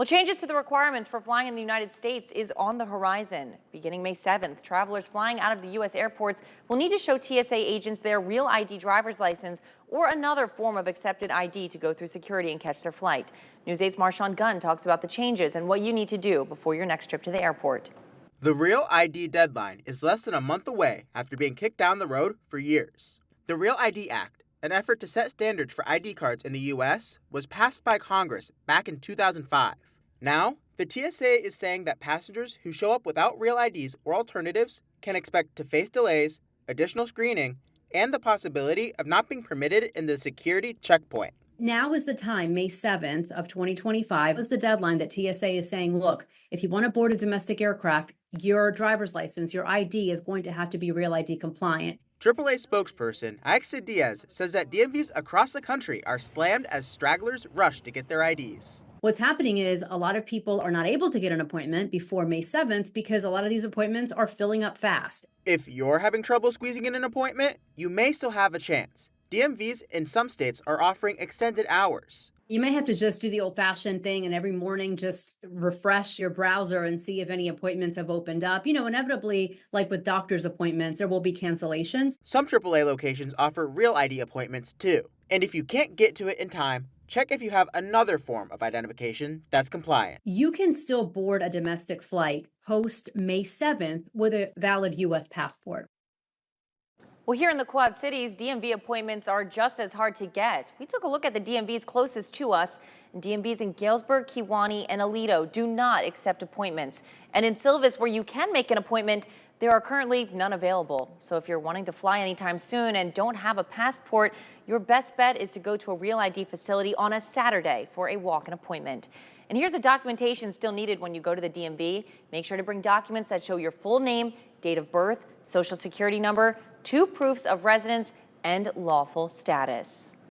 Well, changes to the requirements for flying in the United States is on the horizon. Beginning May 7th, travelers flying out of the U.S. airports will need to show TSA agents their real ID driver's license or another form of accepted ID to go through security and catch their flight. News 8's Marshawn Gunn talks about the changes and what you need to do before your next trip to the airport. The Real ID deadline is less than a month away after being kicked down the road for years. The Real ID Act, an effort to set standards for ID cards in the U.S., was passed by Congress back in 2005. Now, the TSA is saying that passengers who show up without real IDs or alternatives can expect to face delays, additional screening, and the possibility of not being permitted in the security checkpoint. Now is the time, May 7th of 2025 is the deadline that TSA is saying, look, if you want to board a domestic aircraft, your driver's license, your ID is going to have to be Real ID compliant. AAA spokesperson Aixa Diaz says that DMVs across the country are slammed as stragglers rush to get their IDs. What's happening is a lot of people are not able to get an appointment before May 7th because a lot of these appointments are filling up fast. If you're having trouble squeezing in an appointment, you may still have a chance. DMVs in some states are offering extended hours. You may have to just do the old-fashioned thing and every morning just refresh your browser and see if any appointments have opened up. Inevitably, like with doctor's appointments, there will be cancellations. Some AAA locations offer Real ID appointments too. And if you can't get to it in time, check if you have another form of identification that's compliant. You can still board a domestic flight post May 7th with a valid U.S. passport. Well, here in the Quad Cities, DMV appointments are just as hard to get. We took a look at the DMVs closest to us, and DMVs in Galesburg, Kewaunee, and Aledo do not accept appointments. And in Silvis, where you can make an appointment, there are currently none available. So if you're wanting to fly anytime soon and don't have a passport, your best bet is to go to a Real ID facility on a Saturday for a walk-in appointment. And here's the documentation still needed when you go to the DMV. Make sure to bring documents that show your full name, date of birth, social security number, 2 proofs of residence, and lawful status.